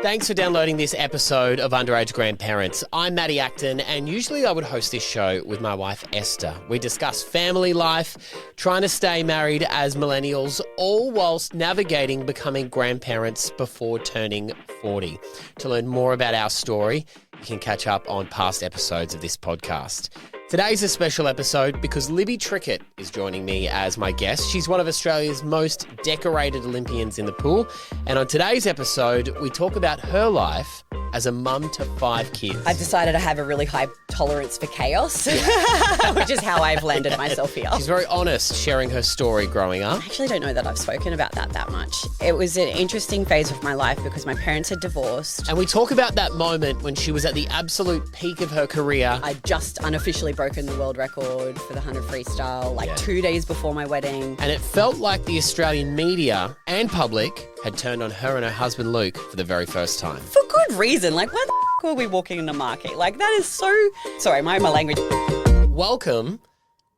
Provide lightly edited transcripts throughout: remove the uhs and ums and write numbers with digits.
Thanks for downloading this episode of Underage Grandparents. I'm Maddie Acton, and usually I would host this show with my wife Esther. We discuss family life, trying to stay married as millennials, all whilst navigating becoming grandparents before turning 40. To learn more about our story, you can catch up on past episodes of this podcast. Today's a special episode because Libby Trickett is joining me as my guest. She's one of Australia's most decorated Olympians in the pool. And on today's episode, we talk about her life as a mum to 5 kids. I've decided I have a really high tolerance for chaos, which is how I've landed myself here. She's very honest, sharing her story growing up. I actually don't know that I've spoken about that much. It was an interesting phase of my life because my parents had divorced. And we talk about that moment when she was at the absolute peak of her career. I'd just unofficially broken the world record for the 100 freestyle, 2 days before my wedding. And it felt like the Australian media and public had turned on her and her husband Luke for the very first time. For good reason. Why the were we walking in the market? That is so... Sorry, my language. Welcome,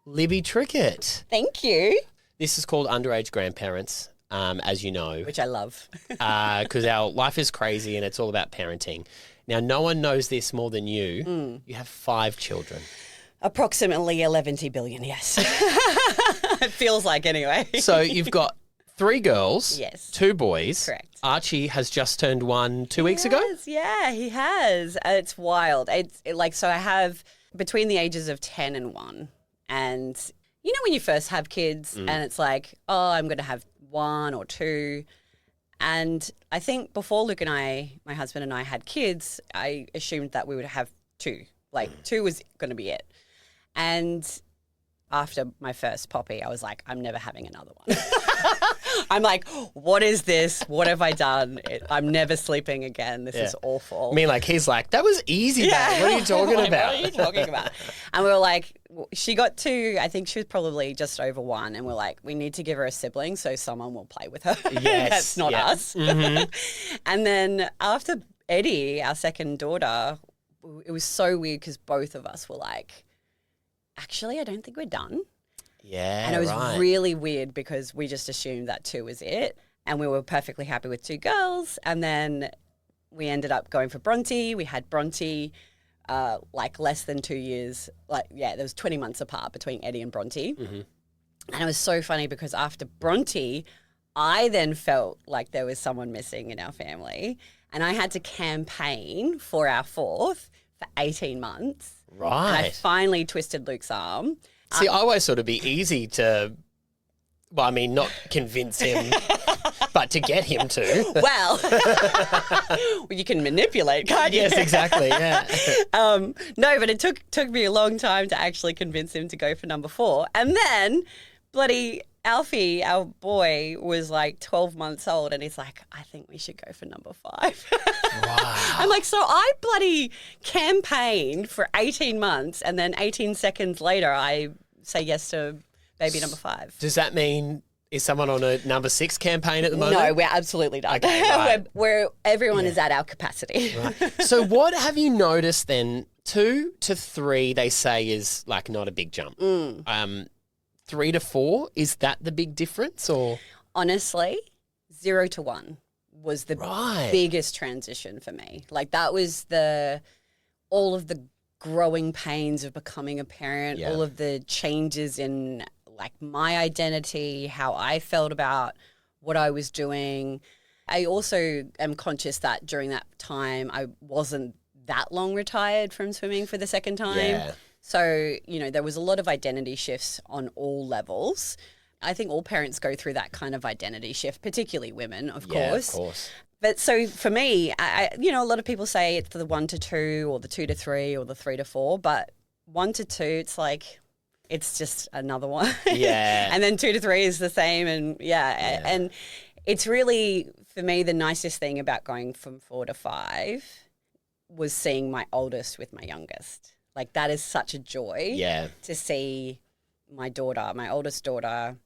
Libby Trickett. Thank you. This is called Underage Grandparents, as you know. Which I love. Because our life is crazy and it's all about parenting. Now, no one knows this more than you. You have 5 children. Approximately 11 billion, yes. It feels like anyway. So you've got 3 girls, yes, 2 boys. Correct. Archie has just turned 1 2 weeks ago. Yeah, he has. It's wild. So I have between the ages of 10 and 1. And you know when you first have kids and it's like, oh, I'm going to have 1 or 2. And I think before Luke and I, my husband and I had kids, I assumed that we would have 2. 2 was going to be it. And after my first poppy, I was like, I'm never having another one. I'm like, what is this? What have I done? I'm never sleeping again. This is awful. I mean, he's like, that was easy, man. What are you talking about? What are you talking about? And we were like, she got to, I think she was probably just over 1. And we're like, we need to give her a sibling so someone will play with her. Yes. That's not us. Mm-hmm. And then after Eddie, our second daughter, it was so weird because both of us were like, actually, I don't think we're done. Yeah, and it was really weird because we just assumed that 2 was it. And we were perfectly happy with 2 girls. And then we ended up going for Bronte. We had Bronte less than 2 years. There was 20 months apart between Eddie and Bronte. Mm-hmm. And it was so funny because after Bronte, I then felt like there was someone missing in our family. And I had to campaign for our 4th for 18 months. Right. And I finally twisted Luke's arm. See, I always thought it'd be easy to, not convince him, but to get him to. Well, you can manipulate, can't you? Yes, exactly, yeah. No, but it took me a long time to actually convince him to go for number 4. And then bloody Alfie, our boy, was 12 months old and he's like, I think we should go for number 5. Wow. I'm like, so I bloody campaigned for 18 months and then 18 seconds later I say yes to baby number 5. Does that mean, is someone on a number 6 campaign at the moment? No, we're absolutely done. Okay, right. Everyone is at our capacity. Right. So what have you noticed then? 2 to 3, they say, is not a big jump. 3 to 4, is that the big difference or? Honestly, 0 to 1 was the biggest transition for me. That was all of the growing pains of becoming a parent, all of the changes in my identity, how I felt about what I was doing. I also am conscious that during that time I wasn't that long retired from swimming for the second time. Yeah. So, there was a lot of identity shifts on all levels. I think all parents go through that kind of identity shift, particularly women, of course. Of course. But so for me, a lot of people say it's the 1 to 2 or the 2 to 3 or the 3 to 4, but 1 to 2, it's it's just another one. Yeah. And then 2 to 3 is the same. And and it's really, for me, the nicest thing about going from 4 to 5 was seeing my oldest with my youngest. That is such a joy to see my daughter, my oldest daughter,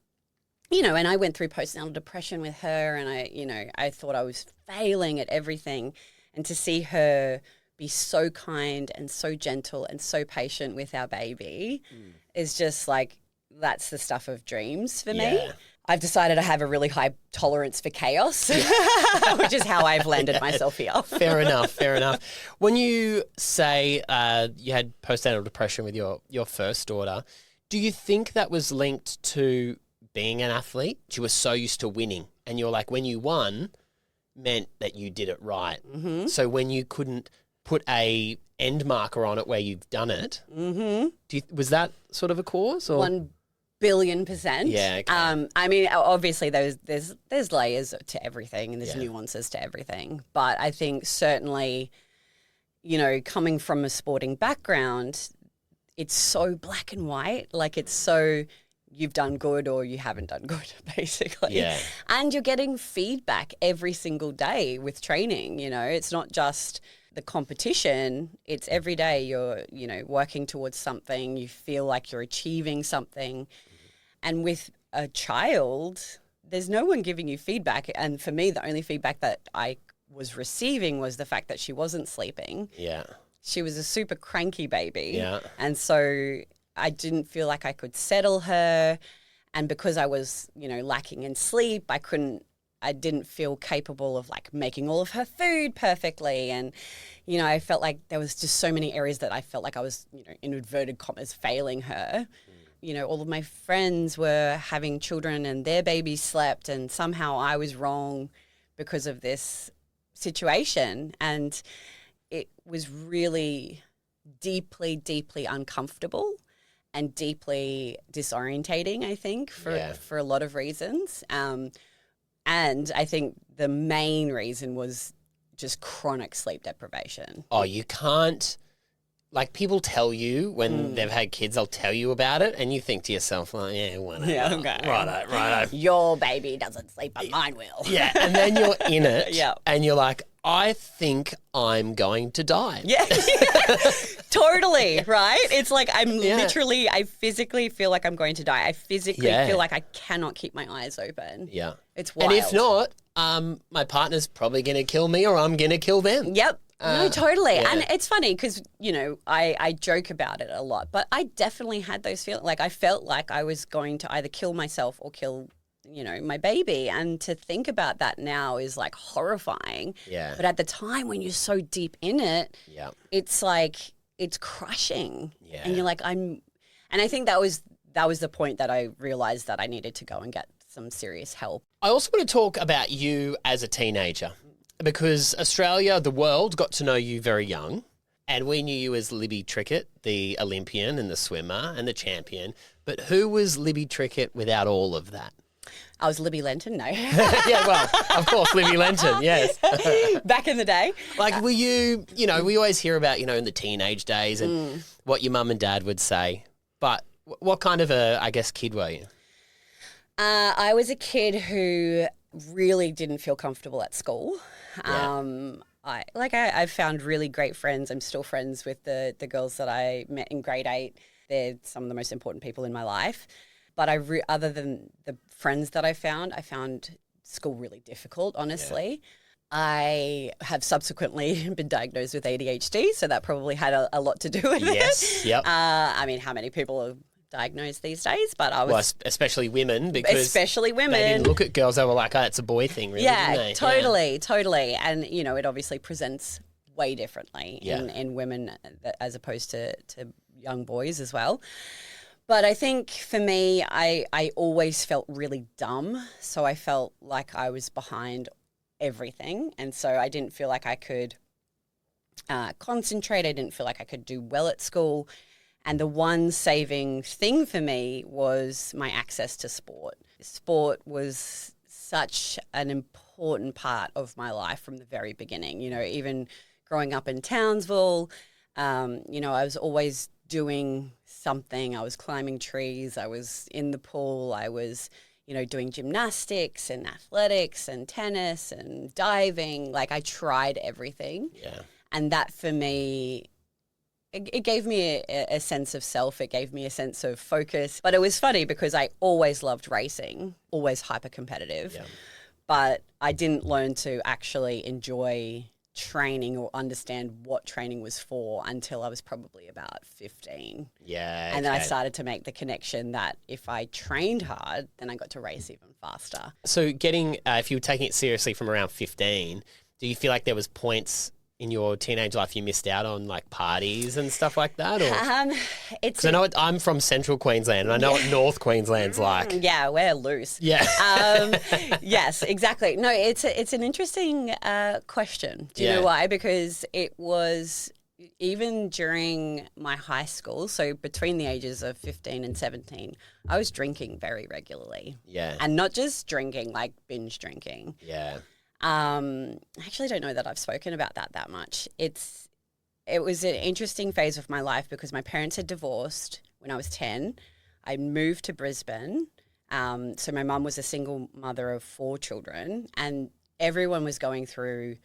and I went through postnatal depression with her and I thought I was failing at everything. And to see her be so kind and so gentle and so patient with our baby is just that's the stuff of dreams for me. I've decided I have a really high tolerance for chaos, which is how I've landed myself here. Fair enough, fair enough. When you say you had postnatal depression with your first daughter, do you think that was linked to being an athlete? You were so used to winning, and you're like, when you won, meant that you did it right. Mm-hmm. So when you couldn't put a end marker on it where you've done it, was that sort of a cause? Or? 1,000,000,000%. Yeah. Okay. I mean, obviously there's layers to everything and there's nuances to everything. But I think certainly, coming from a sporting background, it's so black and white. Like it's so you've done good or you haven't done good, basically. Yeah. And you're getting feedback every single day with training. It's not just the competition, it's every day you're, working towards something, you feel like you're achieving something. And with a child, there's no one giving you feedback. And for me, the only feedback that I was receiving was the fact that she wasn't sleeping. Yeah. She was a super cranky baby. Yeah. And so I didn't feel like I could settle her. And because I was, lacking in sleep, I didn't feel capable of like making all of her food perfectly. And, I felt like there was just so many areas that I felt like I was, in inverted commas, failing her. All of my friends were having children and their babies slept, and somehow I was wrong because of this situation. And it was really deeply, deeply uncomfortable and deeply disorientating, I think, for a lot of reasons. And I think the main reason was just chronic sleep deprivation. Oh, you can't, like people tell you when they've had kids, they'll tell you about it and you think to yourself, like, yeah, whatever. Yeah, okay. Righto. Your baby doesn't sleep, but mine will. Yeah, and then you're in it Yeah. and you're like, I think I'm going to die. Yeah, totally, right? It's like I physically feel like I'm going to die. I physically feel like I cannot keep my eyes open. Yeah. It's wild. And if not, my partner's probably going to kill me or I'm going to kill them. Yep. No, totally. Yeah. And it's funny because, I joke about it a lot, but I definitely had those feelings. Like I felt like I was going to either kill myself or kill my baby. And to think about that now is like horrifying. Yeah. But at the time when you're so deep in it, it's like, it's crushing. Yeah. And you're like, and I think that was the point that I realized that I needed to go and get some serious help. I also want to talk about you as a teenager because Australia, the world, got to know you very young. And we knew you as Libby Trickett, the Olympian and the swimmer and the champion. But who was Libby Trickett without all of that? I was Libby Lenton, no. Yeah, well, of course, Libby Lenton, yes. Back in the day. Like, were you, we always hear about, in the teenage days and what your mum and dad would say. But what kind of kid were you? I was a kid who really didn't feel comfortable at school. Yeah. I've found really great friends. I'm still friends with the girls that I met in grade 8. They're some of the most important people in my life. But other than the friends that I found school really difficult, honestly. Yeah. I have subsequently been diagnosed with ADHD, so that probably had a lot to do with it. Yes, yep. I mean, how many people are diagnosed these days? But I was... Well, especially women, because they didn't look at girls, they were like, oh, it's a boy thing, really, didn't they? Totally. And, it obviously presents way differently in women as opposed to young boys as well. But I think for me, I always felt really dumb. So I felt like I was behind everything. And so I didn't feel like I could concentrate. I didn't feel like I could do well at school. And the one saving thing for me was my access to sport. Sport was such an important part of my life from the very beginning. Even growing up in Townsville, I was always doing something. I was climbing trees. I was in the pool. I was, doing gymnastics and athletics and tennis and diving. Like I tried everything. Yeah. And that for me, it gave me a sense of self. It gave me a sense of focus. But it was funny because I always loved racing, always hyper competitive. Yeah. But I didn't learn to actually enjoy training or understand what training was for until I was probably about 15. Yeah. And then I started to make the connection that if I trained hard, then I got to race even faster. So getting, if you were taking it seriously from around 15, do you feel like there was points in your teenage life you missed out on, like parties and stuff like that? Or? It's I know I'm from Central Queensland and I know what North Queensland's like. Yeah, we're loose. Yeah. Yes, exactly. No, it's an interesting question. Do you know why? Because it was even during my high school, so between the ages of 15 and 17, I was drinking very regularly. Yeah. And not just drinking, like binge drinking. Yeah. I actually don't know that I've spoken about that much. It was an interesting phase of my life because my parents had divorced when I was 10. I moved to Brisbane. So my mum was a single mother of 4 children, and everyone was going through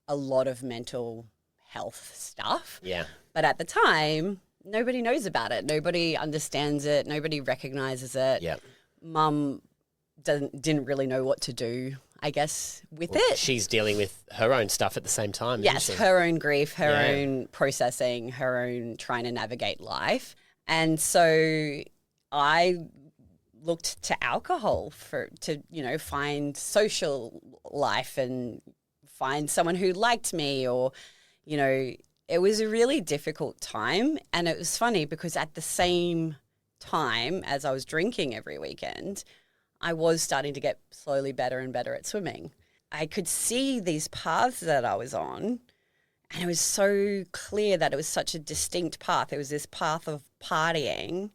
a lot of mental health stuff. Yeah. But at the time, nobody knows about it. Nobody understands it. Nobody recognizes it. Yeah. Mum didn't really know what to do, I guess, with it. She's dealing with her own stuff at the same time. Yes, isn't she? her own grief, her own processing, her own trying to navigate life. And so I looked to alcohol to find social life and find someone who liked me, or, it was a really difficult time. And it was funny because at the same time as I was drinking every weekend, I was starting to get slowly better and better at swimming. I could see these paths that I was on, and it was so clear that it was such a distinct path. It was this path of partying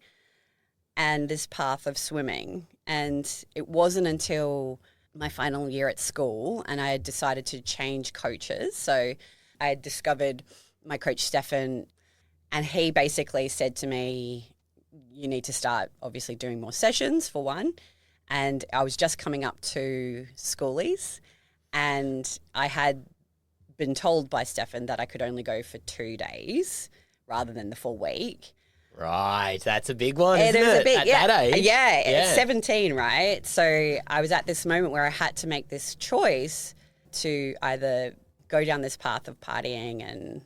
and this path of swimming. And it wasn't until my final year at school and I had decided to change coaches. So I had discovered my coach, Stefan, and he basically said to me, you need to start obviously doing more sessions, for one. And I was just coming up to schoolies, and I had been told by Stefan that I could only go for 2 days rather than the full week. Right, that's a big one, It isn't was it? a big, At yeah, that age. yeah, it's 17, right? So I was at this moment where I had to make this choice to either go down this path of partying and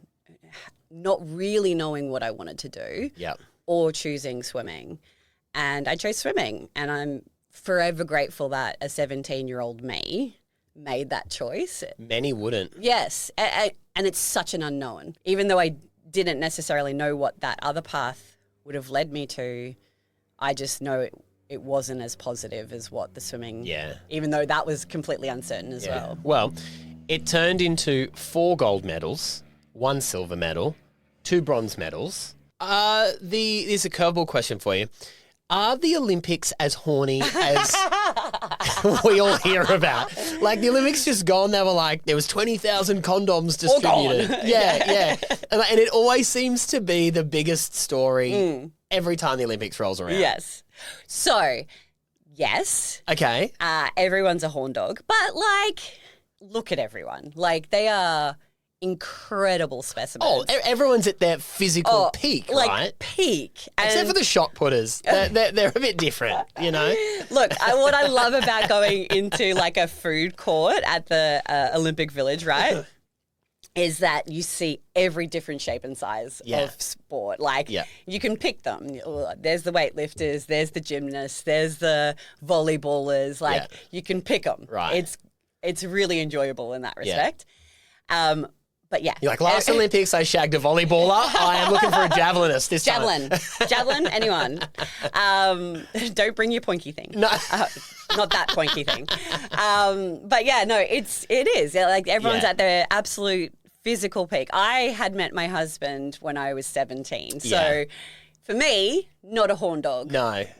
not really knowing what I wanted to do, or choosing swimming. And I chose swimming, and I'm forever grateful that a 17-year-old me made that choice. Many wouldn't. Yes, and it's such an unknown. Even though I didn't necessarily know what that other path would have led me to, I just know it wasn't as positive as what the swimming, even though that was completely uncertain as well. Well, it turned into 4 gold medals, 1 silver medal, 2 bronze medals. Here's a curveball question for you. Are the Olympics as horny as we all hear about? Like, the Olympics just gone, they were like, there was 20,000 condoms distributed. Yeah. And it always seems to be the biggest story every time the Olympics rolls around. Yes. So, yes. Okay. Everyone's a horn dog. But, look at everyone. They are incredible specimens. Oh, everyone's at their physical peak, right? Peak. Except for the shot putters. They're a bit different, Look, what I love about going into a food court at the Olympic Village, right, is that you see every different shape and size of sport. You can pick them. There's the weightlifters, there's the gymnasts, there's the volleyballers. You can pick them. Right. It's really enjoyable in that respect. But yeah. You're like, last Olympics I shagged a volleyballer. I am looking for a javelinist this time. Javelin, anyone. Don't bring your poinky thing. No. Not that poinky thing. But yeah, no, it is. Everyone's at their absolute physical peak. I had met my husband when I was 17. So for me, not a horn dog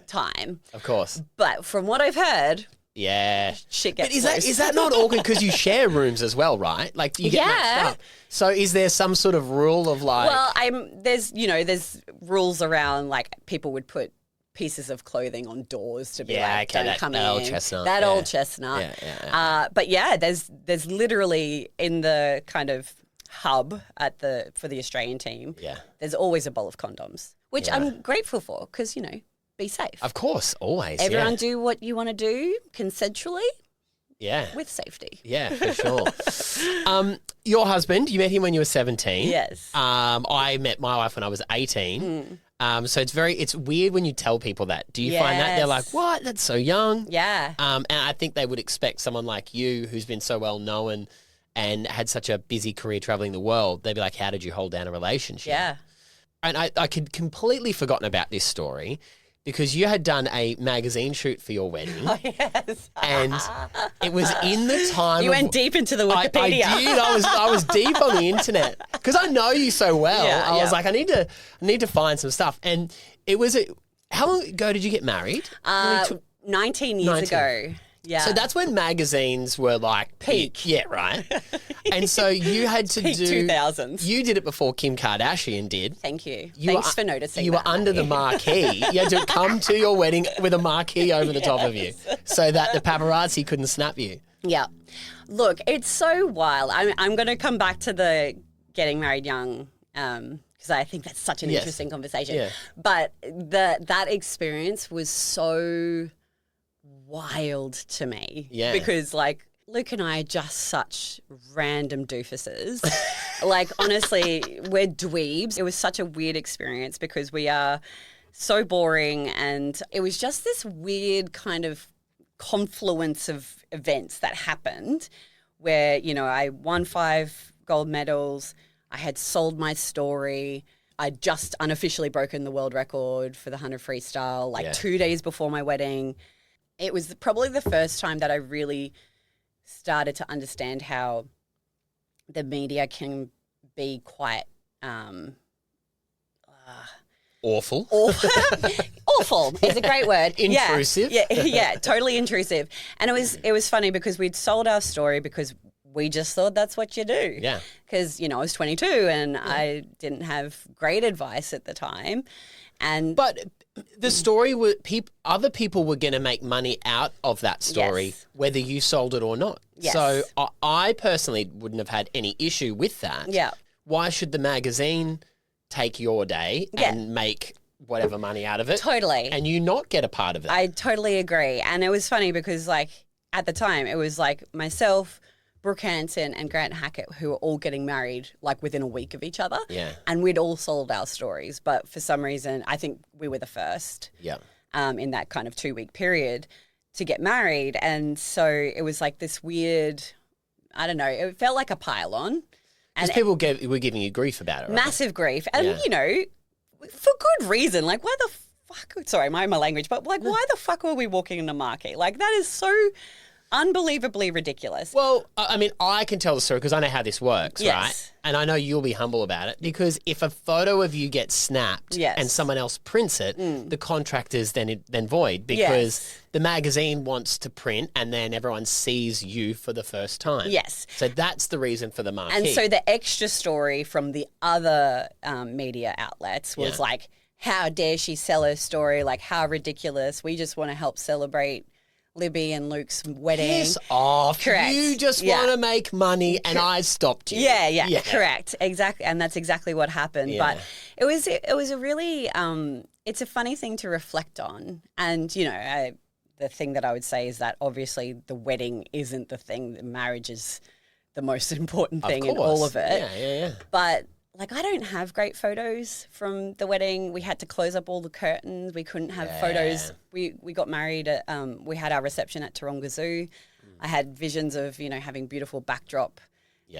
time. Of course. But from what I've heard, shit gets But is that not awkward because you share rooms as well, right? You get matched up. So is there some sort of rule of Well, there's rules around people would put pieces of clothing on doors to be don't come in. That old chestnut. That old chestnut. But there's literally in the kind of hub for the Australian team. Yeah. There's always a bowl of condoms, which I'm grateful for because be safe. Of course, always. Everyone do what you want to do consensually. Yeah. With safety. Yeah, for sure. your husband, you met him when you were 17. Yes. I met my wife when I was 18. So it's weird when you tell people that. Do you find that? They're like, what? That's so young. Yeah. And I think they would expect someone like you who's been so well known and had such a busy career traveling the world. They'd be like, how did you hold down a relationship? Yeah. And I could completely forgotten about this story because you had done a magazine shoot for your wedding. Oh, yes. And it was in the time You went deep into the Wikipedia. I did. I was deep on the internet because I know you so well. I was like, I need to find some stuff. And it was how long ago did you get married? 19 years ago. Yeah. So that's when magazines were like peak. Yeah, right. And so you had to Peak do 2000s. You did it before Kim Kardashian did. Thank you. Thanks for noticing. You were under the marquee. You had to come to your wedding with a marquee over the top of you so that the paparazzi couldn't snap you. Yeah. Look, it's so wild. I'm going to come back to the getting married young because I think that's such an interesting conversation. Yeah. But that experience was so wild to me. Yeah. Because like Luke and I are just such random doofuses. Like honestly, we're dweebs. It was such a weird experience because we are so boring and it was just this weird kind of confluence of events that happened where, you know, I won 5 gold medals. I had sold my story. I'd just unofficially broken the world record for the 100 freestyle, like 2 days before my wedding. It was probably the first time that I really started to understand how the media can be quite awful. Awful is a great word. Intrusive. Yeah, totally intrusive. And it was funny because we'd sold our story because we just thought that's what you do. Yeah. Because, you know, I was 22 and I didn't have great advice at the time. But the story was other people were going to make money out of that story, whether you sold it or not. Yes. So I personally wouldn't have had any issue with that. Yeah. Why should the magazine take your day and make whatever money out of it? Totally. And you not get a part of it? I totally agree. And it was funny because, like, at the time, it was like myself, Brooke Hanson and Grant Hackett, who were all getting married like within a week of each other. Yeah. And we'd all sold our stories. But for some reason, I think we were the first in that kind of 2-week period to get married. And so it was like this weird, I don't know, it felt like a pile-on. Because people were giving you grief about it, right? Massive grief. And, you know, for good reason. Like, why the fuck, sorry, my language, but like, why the fuck were we walking in the marquee? Like, that is so unbelievably ridiculous. Well, I mean, I can tell the story because I know how this works, right? And I know you'll be humble about it because if a photo of you gets snapped and someone else prints it, the contract is then void because the magazine wants to print and then everyone sees you for the first time. Yes. So that's the reason for the marquee. And so the extra story from the other media outlets was like, how dare she sell her story? Like, how ridiculous. We just want to help celebrate Libby and Luke's wedding. Piss off. Correct. You just want to make money and I stopped you. Yeah, correct. Exactly. And that's exactly what happened. Yeah. But it was a really, it's a funny thing to reflect on. And, you know, the thing that I would say is that obviously the wedding isn't the thing. The marriage is the most important thing in all of it. Yeah. But like, I don't have great photos from the wedding. We had to close up all the curtains. We couldn't have photos. We got married at, we had our reception at Taronga Zoo. I had visions of, you know, having beautiful backdrop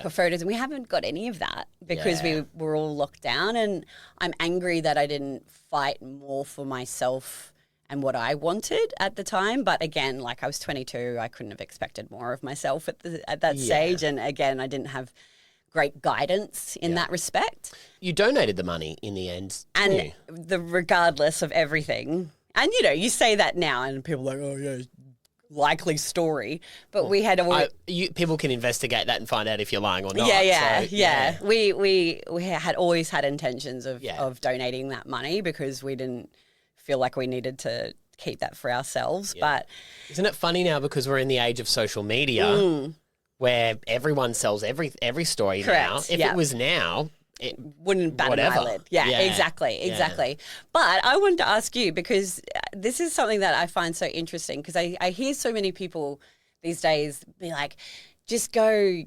for photos. And we haven't got any of that because we were all locked down. And I'm angry that I didn't fight more for myself and what I wanted at the time. But again, like, I was 22. I couldn't have expected more of myself at that stage. And again, I didn't have great guidance in that respect. You donated the money in the end, and regardless of everything. And, you know, you say that now and people are like, oh, yeah, likely story. But we had people can investigate that and find out if you're lying or not. Yeah. We had always had intentions of donating that money because we didn't feel like we needed to keep that for ourselves. But isn't it funny now because we're in the age of social media where everyone sells every story now. If it was now, it wouldn't bat an eyelid. Yeah, exactly. But I wanted to ask you because this is something that I find so interesting because I hear so many people these days be like, just go,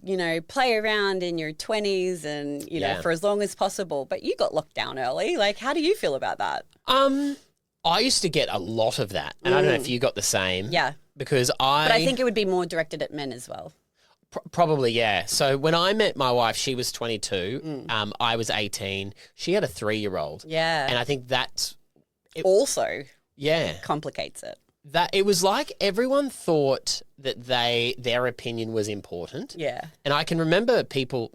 play around in your 20s and, for as long as possible. But you got locked down early. Like, how do you feel about that? I used to get a lot of that. And I don't know if you got the same. Yeah. Because But I think it would be more directed at men as well. Probably, yeah. So when I met my wife, she was 22. I was 18. She had a 3-year-old. Yeah. And I think that's... also yeah, complicates it. That it was like everyone thought that their opinion was important. Yeah. And I can remember people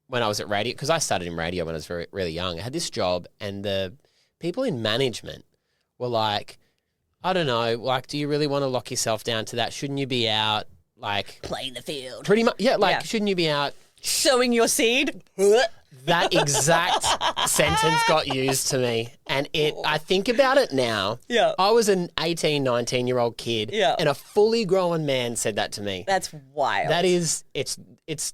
when I was at radio, because I started in radio when I was really young. I had this job and the people in management were like, I don't know, like, do you really want to lock yourself down to that? Shouldn't you be out, like... playing the field. Pretty much, yeah, like, shouldn't you be out... sowing your seed? That exact sentence got used to me. And I think about it now. Yeah. I was an 18, 19-year-old kid. Yeah. And a fully grown man said that to me. That's wild. That is, it's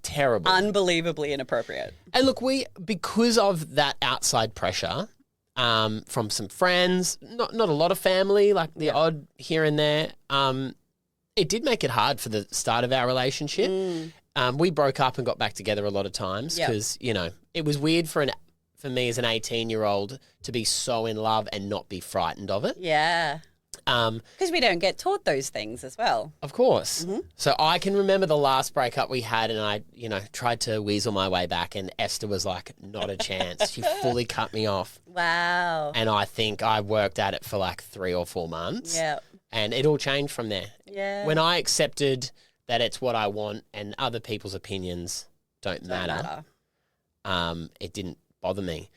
terrible. Unbelievably inappropriate. And look, because of that outside pressure, from some friends, not a lot of family, like the odd here and there, it did make it hard for the start of our relationship. We broke up and got back together a lot of times because, it was weird for me as an 18-year-old to be so in love and not be frightened of it. Yeah. Because we don't get taught those things as well. Of course. Mm-hmm. So I can remember the last breakup we had and I, tried to weasel my way back and Esther was like, not a chance. She fully cut me off. Wow. And I think I worked at it for like 3 or 4 months. Yeah. And it all changed from there. Yeah. When I accepted that it's what I want and other people's opinions don't matter. It didn't bother me.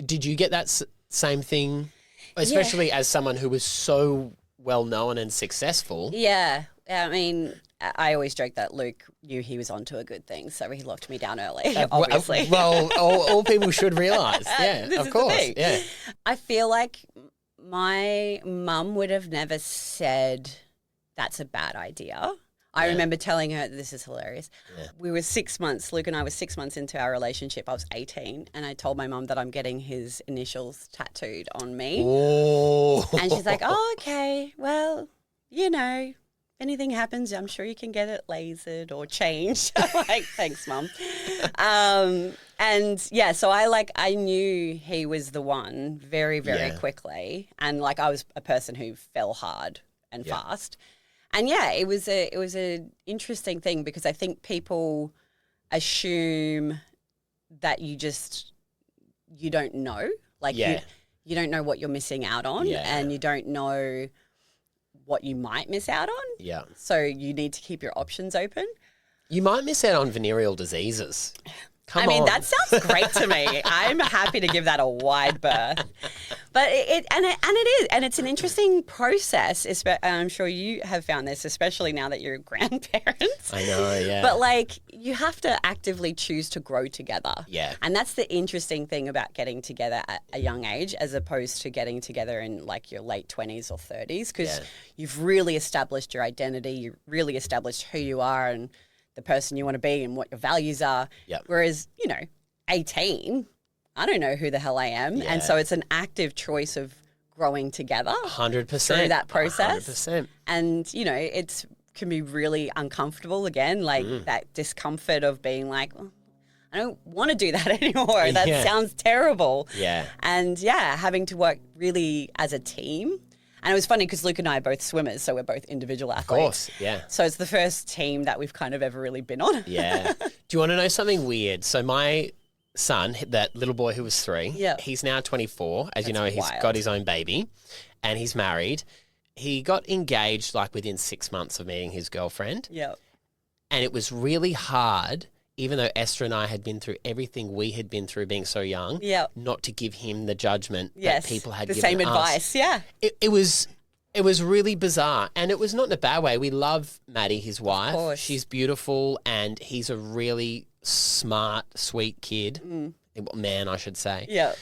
Did you get that same thing, especially as someone who was so well known and successful? Yeah. I mean, I always joke that Luke knew he was onto a good thing, so he locked me down early, obviously. Well, all people should realise. Yeah, This of is the course. thing. Yeah. I feel like my mum would have never said that's a bad idea. I remember telling her, this is hilarious. Yeah. We were 6 months, Luke and I were 6 months into our relationship. I was 18 and I told my mum that I'm getting his initials tattooed on me. Oh. And she's like, oh, okay, well, if anything happens, I'm sure you can get it lasered or changed. I'm like, thanks, Mum. So I knew he was the one very, very quickly. And I was a person who fell hard and fast. And it was an interesting thing because I think people assume that you don't know. You don't know what you're missing out on and you don't know what you might miss out on. Yeah. So you need to keep your options open. You might miss out on venereal diseases. Come on. That sounds great to me. I'm happy to give that a wide berth. But it is, and it's an interesting process. I'm sure you have found this, especially now that you're grandparents. I know, yeah. But you have to actively choose to grow together. Yeah. And that's the interesting thing about getting together at a young age, as opposed to getting together in your late 20s or 30s, because you've really established your identity, you really established who you are and the person you want to be and what your values are. Yep. Whereas, 18, I don't know who the hell I am. Yeah. And so it's an active choice of growing together 100% through that process. 100%. And, it can be really uncomfortable again, that discomfort of being like, oh, I don't want to do that anymore. That sounds terrible. Yeah. And having to work really as a team. And it was funny because Luke and I are both swimmers, so we're both individual athletes. Of course, yeah. So it's the first team that we've kind of ever really been on. Yeah. Do you want to know something weird? So my son, that little boy who was 3, he's now 24. As you know, he's got his own baby and he's married. He got engaged within 6 months of meeting his girlfriend. Yeah. And it was really hard, even though Esther and I had been through everything we had been through being so young, not to give him the judgment that people had given us. The same advice, It was really bizarre, and it was not in a bad way. We love Maddie, his wife. Of course. She's beautiful, and he's a really smart, sweet kid. Man, I should say. Yeah.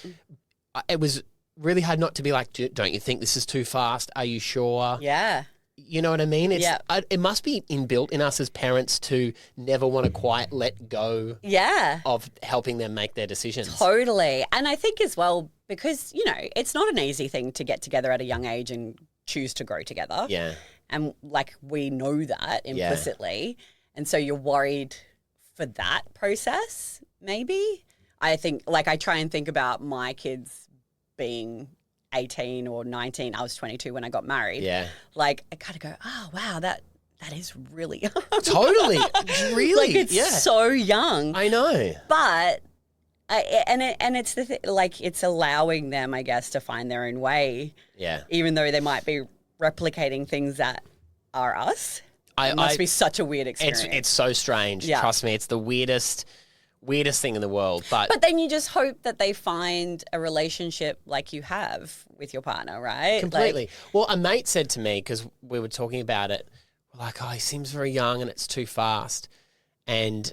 It was really hard not to be like, don't you think this is too fast? Are you sure? Yeah. You know what I mean? It must be inbuilt in us as parents to never want to quite let go of helping them make their decisions. Totally. And I think as well, because, it's not an easy thing to get together at a young age and choose to grow together. Yeah. And we know that implicitly. Yeah. And so you're worried for that process, maybe. I think, like, I try and think about my kids being 18 or 19. I was 22 when I got married. Yeah. Like, I kind of go, oh, wow, that is really young. Totally. Really. Like, it's so young. I know. But, it's it's allowing them, I guess, to find their own way. Yeah. Even though they might be replicating things that are us. It must be such a weird experience. It's so strange. Yeah. Trust me, it's the weirdest thing in the world. But then you just hope that they find a relationship like you have with your partner, right? Completely. Like, well, a mate said to me, because we were talking about it, we're like, oh, he seems very young and it's too fast. And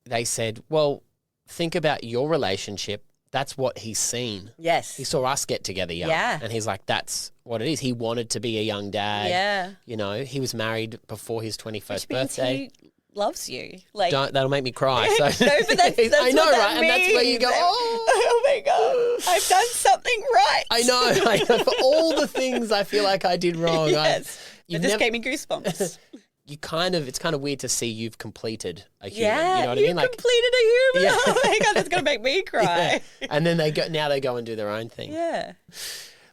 they said, well, think about your relationship. That's what he's seen. yes. He saw us get together young. Yeah. And he's like, that's what it is. He wanted to be a young dad. Yeah. You know, he was married before his 21st Which means birthday. he loves you. Like, That'll make me cry. So no, but that's I know, what that right? And that's where you go, means. oh my God, I've done something right. I know. For all the things I feel like I did wrong. Yes. It just gave me goosebumps. It's kind of weird to see you've completed a human. Yeah, You know what I mean? Like, completed a human. Yeah. Oh my God, that's going to make me cry. yeah. And then they go and do their own thing. Yeah.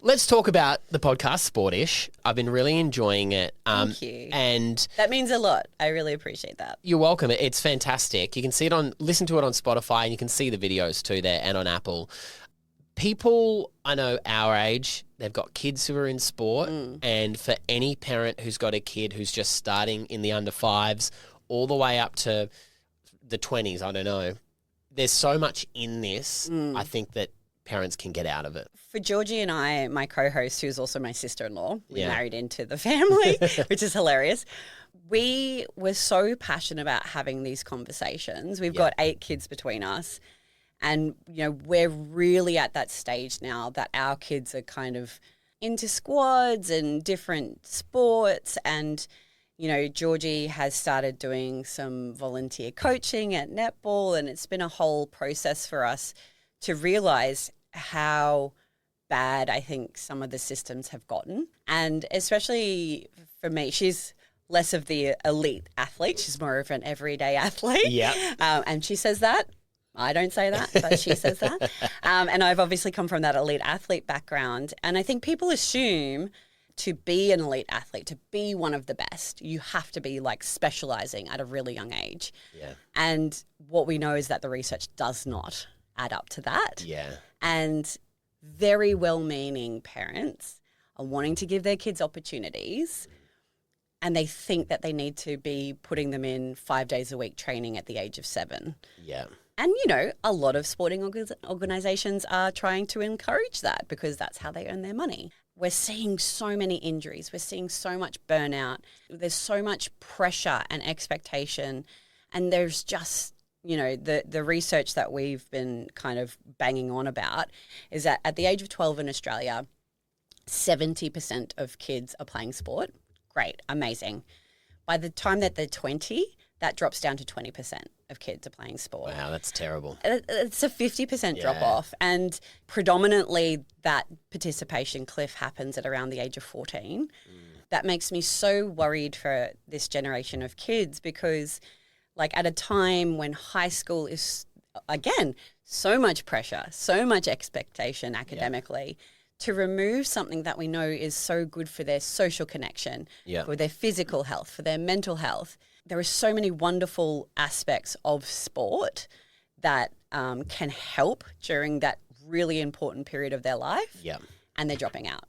Let's talk about the podcast Sportish. I've been really enjoying it. Thank you. And That means a lot. I really appreciate that. you're welcome. It's fantastic. You can listen to it on Spotify, and you can see the videos too there and on Apple. People I know our age, they've got kids who are in sport, and for any parent who's got a kid who's just starting in the under fives all the way up to the 20s, I don't know, there's so much in this, I think, that parents can get out of it. For Georgie and I, my co-host, who's also my sister-in-law, we Yeah. married into the family, which is hilarious. We were so passionate about having these conversations. We've got 8 kids between us. And, you know, we're really at that stage now that our kids are kind of into squads and different sports. And, you know, Georgie has started doing some volunteer coaching at netball. And it's been a whole process for us to realize how bad I think some of the systems have gotten. And especially for me, she's less of the elite athlete. She's more of an everyday athlete. Yeah. And she says that. I don't say that, but she says that. And I've obviously come from that elite athlete background. And I think people assume to be an elite athlete, to be one of the best, you have to be like specializing at a really young age. Yeah. And what we know is that the research does not add up to that. Yeah. And very well-meaning parents are wanting to give their kids opportunities, and they think that they need to be putting them in 5 days a week training at the age of 7. Yeah. And, you know, a lot of sporting organisations are trying to encourage that because that's how they earn their money. We're seeing so many injuries. We're seeing so much burnout. There's so much pressure and expectation. And there's just, you know, the research that we've been kind of banging on about is that at the age of 12 in Australia, 70% of kids are playing sport. Great, amazing. By the time that they're 20, that drops down to 20% of kids are playing sport. Wow, that's terrible. It's a 50% drop off. And predominantly that participation cliff happens at around the age of 14. That makes me so worried for this generation of kids because, like, at a time when high school is, again, so much pressure, so much expectation academically, to remove something that we know is so good for their social connection, for their physical health, for their mental health. There are so many wonderful aspects of sport that can help during that really important period of their life, and they're dropping out.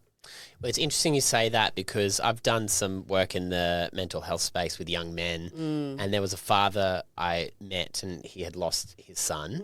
Well, it's interesting you say that because I've done some work in the mental health space with young men, and there was a father I met and he had lost his son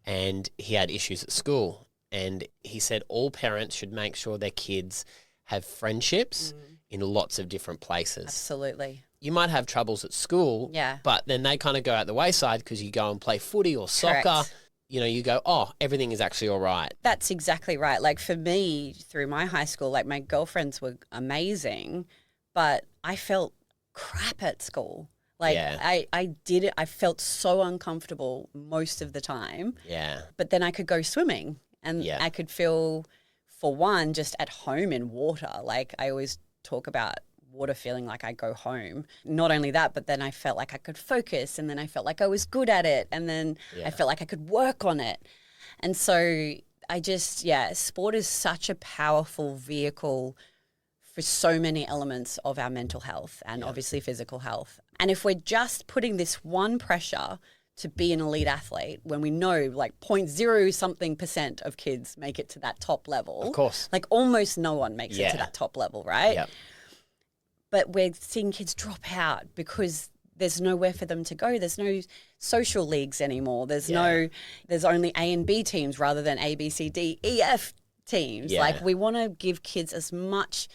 and he had issues at school. And he said all parents should make sure their kids have friendships in lots of different places. Absolutely. You might have troubles at school, but then they kind of go out the wayside because you go and play footy or soccer. Correct. You know, you go, oh, everything is actually all right. That's exactly right. Like for me, through my high school, like my girlfriends were amazing, but I felt crap at school. Like I felt so uncomfortable most of the time. Yeah. But then I could go swimming and I could feel, for one, just at home in water. Like I always talk about water feeling like I go home. Not only that, but then I felt like I could focus, and then I felt like I was good at it, and then I felt like I could work on it. And so sport is such a powerful vehicle for so many elements of our mental health and obviously physical health. And if we're just putting this one pressure to be an elite athlete, when we know like 0.0 something % of kids make it to that top level. Of course. Like almost no one makes it to that top level, right? Yep. But we're seeing kids drop out because there's nowhere for them to go. There's no social leagues anymore. There's only A and B teams rather than A, B, C, D, E, F teams. Yeah. Like we want to give kids as much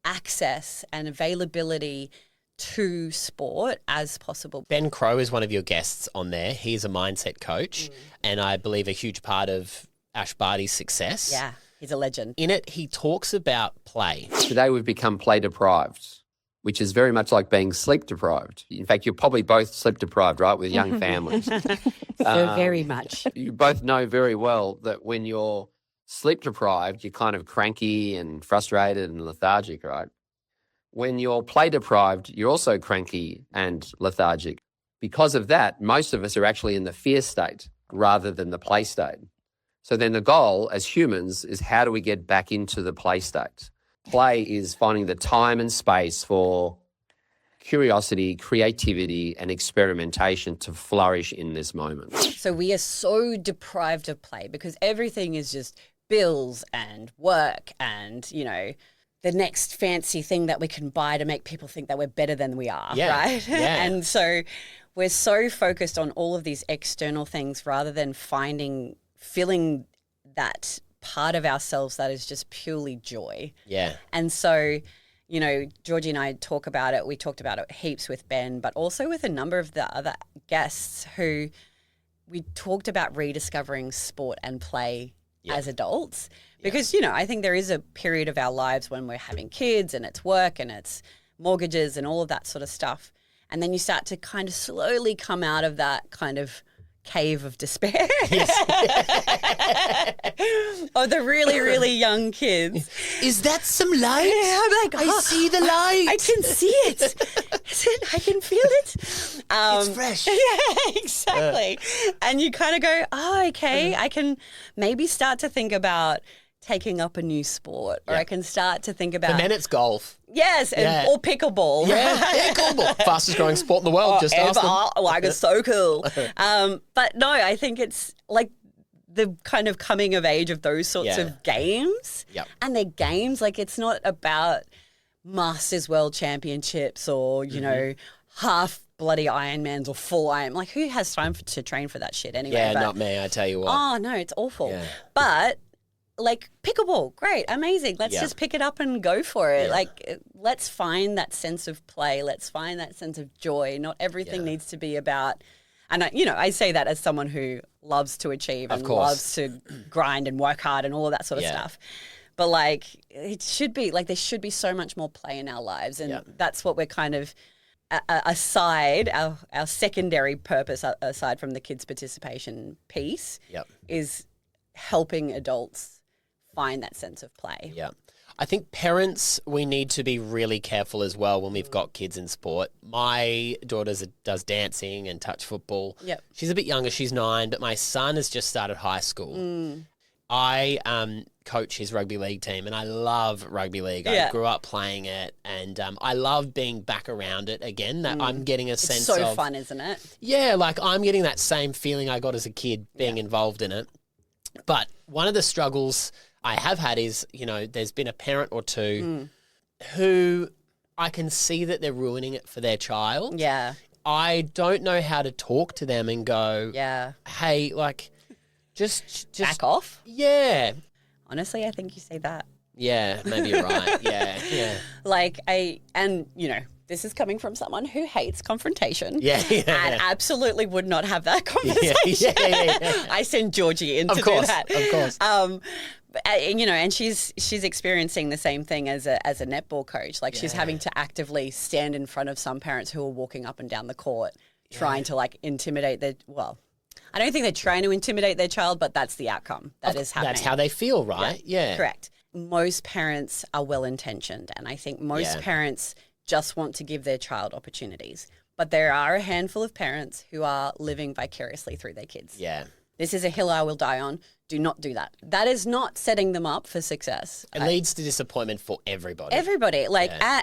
access and availability to sport as possible. Ben Crow is one of your guests on there. He's a mindset coach and I believe a huge part of Ash Barty's success. Yeah, he's a legend. In it, he talks about play. Today we've become play deprived, which is very much like being sleep deprived. In fact, you're probably both sleep deprived, right, with young families. So very much. You both know very well that when you're sleep deprived, you're kind of cranky and frustrated and lethargic, right? When you're play deprived, you're also cranky and lethargic. Because of that, most of us are actually in the fear state rather than the play state. So then the goal as humans is how do we get back into the play state? Play is finding the time and space for curiosity, creativity, and experimentation to flourish in this moment. So we are so deprived of play because everything is just bills and work and, you know, the next fancy thing that we can buy to make people think that we're better than we are, right? Yeah. And so we're so focused on all of these external things rather than filling that part of ourselves that is just purely joy. Yeah. And so, you know, Georgie and I talk about it. We talked about it heaps with Ben, but also with a number of the other guests who we talked about rediscovering sport and play as adults. Because, you know, I think there is a period of our lives when we're having kids and it's work and it's mortgages and all of that sort of stuff. And then you start to kind of slowly come out of that kind of cave of despair. Of the really, really young kids. Is that some light? Yeah, I'm like, I see the light. I can see it. I can feel it. It's fresh. Yeah, exactly. And you kind of go, oh, okay, I can maybe start to think about taking up a new sport, or I can start to think about... For men, it's golf. Yes, or pickleball. Yeah, pickleball. Fastest growing sport in the world, just ask them. Oh, like, it's so cool. But no, I think it's like the kind of coming of age of those sorts of games. Yep. And they're games, like it's not about Masters World Championships or, you know, half bloody Ironmans or full Iron. Like, who has time to train for that shit anyway? Yeah, not me, I tell you what. Oh, no, it's awful. Yeah. But... like pickleball, great, amazing. Let's just pick it up and go for it. Like, let's find that sense of play. Let's find that sense of joy. Not everything needs to be about, and I say that as someone who loves to achieve and loves to grind and work hard and all of that sort of stuff. But like, it should be like, there should be so much more play in our lives. And that's what we're kind of, aside, our secondary purpose, aside from the kids' participation piece, is helping adults find that sense of play. Yeah. I think parents, we need to be really careful as well when we've got kids in sport. My daughter does dancing and touch football. Yep. She's a bit younger, she's 9, but my son has just started high school. I coach his rugby league team and I love rugby league. I grew up playing it and I love being back around it again. That I'm getting a sense of... It's so fun, isn't it? Yeah, like I'm getting that same feeling I got as a kid being involved in it. But one of the struggles I have had is, you know, there's been a parent or two who I can see that they're ruining it for their child. Yeah. I don't know how to talk to them and go, hey, like, just back off. Yeah. Honestly, I think you say that. Yeah, maybe you're right. Yeah. Like, you know, this is coming from someone who hates confrontation. Yeah. And absolutely would not have that conversation. Yeah. I send Georgie in to do that. Of course. You know, and she's experiencing the same thing as a netball coach. Like, she's having to actively stand in front of some parents who are walking up and down the court trying to, like, intimidate I don't think they're trying to intimidate their child, but that's the outcome that is happening. That's how they feel, right? Yeah. Correct. Most parents are well-intentioned, and I think most parents just want to give their child opportunities. But there are a handful of parents who are living vicariously through their kids. Yeah. This is a hill I will die on. Do not do that. That is not setting them up for success. It leads to disappointment for everybody. Everybody.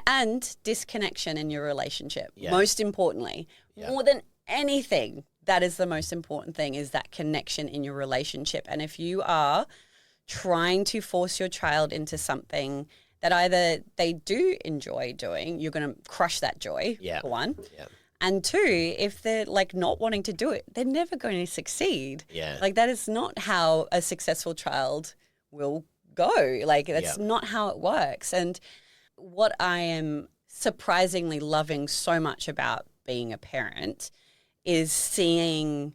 And disconnection in your relationship. Yeah. Most importantly, more than anything, that is the most important thing, is that connection in your relationship. And if you are trying to force your child into something that either they do enjoy doing, you're going to crush that joy, for one. Yeah. And two, if they're like not wanting to do it, they're never going to succeed. Yeah. Like that is not how a successful child will go. Like that's not how it works. And what I am surprisingly loving so much about being a parent is seeing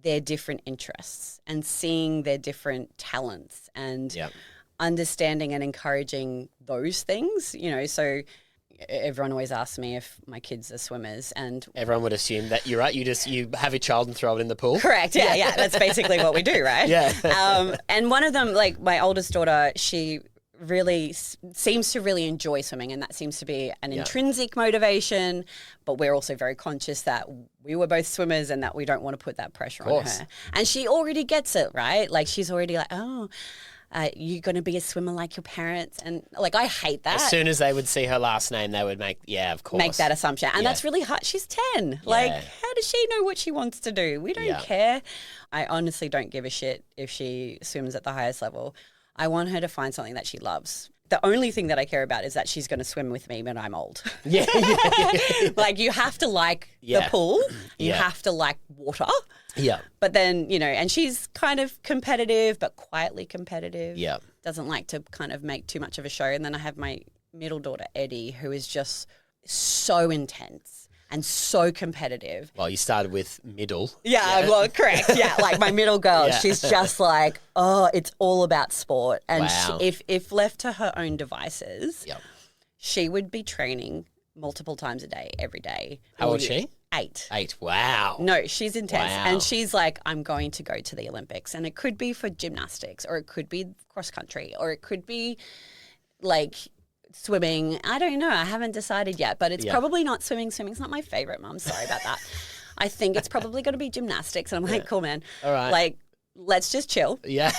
their different interests and seeing their different talents and understanding and encouraging those things, you know. So everyone always asks me if my kids are swimmers, and everyone would assume that you're right. You have your child and throw it in the pool. Correct. Yeah. That's basically what we do, right? Yeah. And one of them, like my oldest daughter, she really seems to really enjoy swimming, and that seems to be an intrinsic motivation. But we're also very conscious that we were both swimmers and that we don't want to put that pressure on her. And she already gets it, right? Like she's already like, oh, you're going to be a swimmer like your parents. And like, I hate that. As soon as they would see her last name, they would make that assumption. And that's really hard. She's 10. Like, how does she know what she wants to do? We don't care. I honestly don't give a shit if she swims at the highest level. I want her to find something that she loves. The only thing that I care about is that she's going to swim with me when I'm old. Yeah. Like you have to like the pool. You have to like water. Yeah. But then, you know, and she's kind of competitive, but quietly competitive. Yeah. Doesn't like to kind of make too much of a show. And then I have my middle daughter, Eddie, who is just so intense and so competitive. Well, you started with middle. Yeah, well, correct. Yeah, like my middle girl, she's just like, oh, it's all about sport. And if left to her own devices, she would be training multiple times a day, every day. How old is she? 8. 8. Wow. No, she's intense. Wow. And she's like, I'm going to go to the Olympics. And it could be for gymnastics, or it could be cross country, or it could be like swimming. I don't know. I haven't decided yet, but it's probably not swimming. Swimming's not my favorite, Mum. Sorry about that. I think it's probably going to be gymnastics. And I'm like, cool, man. All right. Like, let's just chill. Yeah.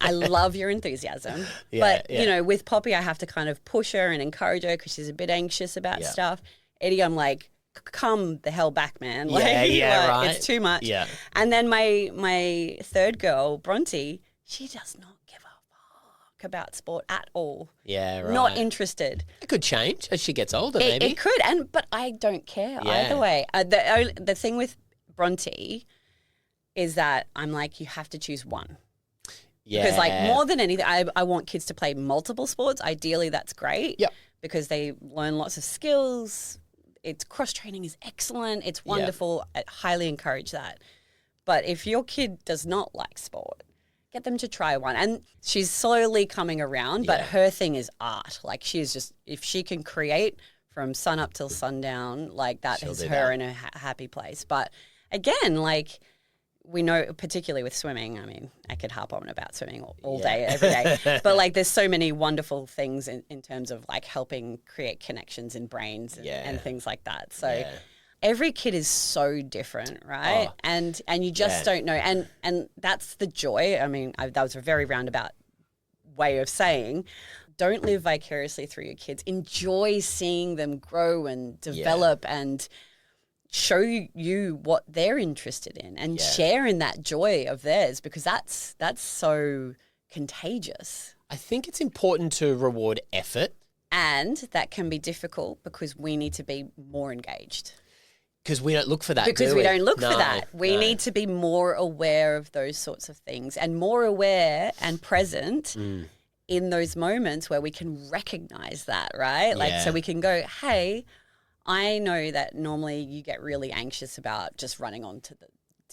I love your enthusiasm. But, you know, with Poppy, I have to kind of push her and encourage her because she's a bit anxious about stuff. Eddie, I'm like, come the hell back, man. Like, right. It's too much. Yeah. And then my third girl, Bronte, she does not give a fuck about sport at all. Yeah, right. Not interested. It could change as she gets older, maybe. It could, but I don't care either way. The thing with Bronte is that I'm like, you have to choose one. Yeah. Because like more than anything, I want kids to play multiple sports. Ideally, that's great. Yep. Because they learn lots of skills. It's cross-training is excellent. It's wonderful. I highly encourage that. But if your kid does not like sport, get them to try one. And she's slowly coming around, but her thing is art. Like she's just, if she can create from sun up till sundown, like that is her in a happy place. But again, like we know, particularly with swimming, I mean, I could harp on about swimming all day, every day. But like there's so many wonderful things in terms of like helping create connections in brains and things like that. So every kid is so different, right? Oh. And you just don't know. And that's the joy. I mean, that was a very roundabout way of saying, don't live vicariously through your kids. Enjoy seeing them grow and develop and show you what they're interested in and share in that joy of theirs, because that's so contagious. I think it's important to reward effort. And that can be difficult because we need to be more engaged. Because we don't look for that, Because we don't look for that. We need to be more aware of those sorts of things and more aware and present in those moments where we can recognize that, right? Like, so we can go, hey, I know that normally you get really anxious about just running onto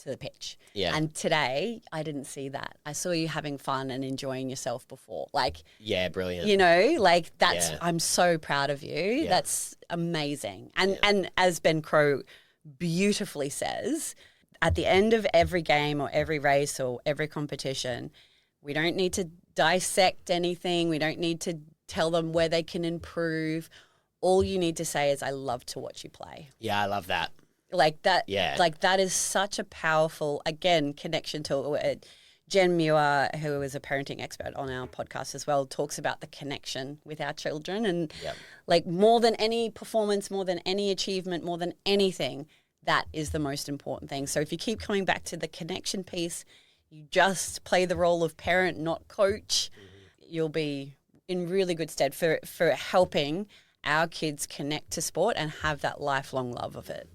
the pitch. Yeah. And today I didn't see that. I saw you having fun and enjoying yourself before. Like, yeah, brilliant. You know, like that's, I'm so proud of you. Yeah. That's amazing. And as Ben Crow beautifully says, at the end of every game or every race or every competition, we don't need to dissect anything. We don't need to tell them where they can improve. all you need to say is, I love to watch you play. Yeah, I love that. Like that, Yeah. like that is such a powerful, again, connection to Jen Muir, who is a parenting expert on our podcast as well, talks about the connection with our children. And like more than any performance, more than any achievement, more than anything, that is the most important thing. So if you keep coming back to the connection piece, you just play the role of parent, not coach, you'll be in really good stead for helping our kids connect to sport and have that lifelong love of it.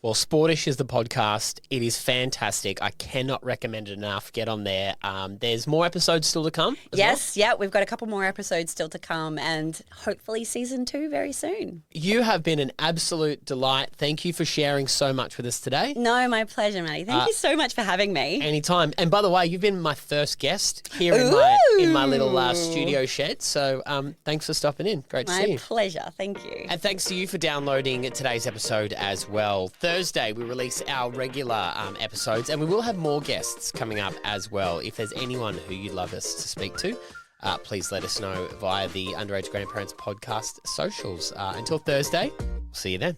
Well, Sportish is the podcast. It is fantastic. I cannot recommend it enough. Get on there. There's more episodes still to come. Yes, yeah, we've got a couple more episodes still to come, and hopefully season 2 very soon. You have been an absolute delight. Thank you for sharing so much with us today. No, my pleasure, Maddie. Thank you so much for having me. Anytime. And by the way, you've been my first guest here in my little studio shed. So thanks for stopping in. Great to see you. My pleasure. Thank you. And thanks to you for downloading today's episode as well. Thursday, we release our regular episodes, and we will have more guests coming up as well. If there's anyone who you'd love us to speak to, please let us know via the Underage Grandparents Podcast socials. Until Thursday, see you then.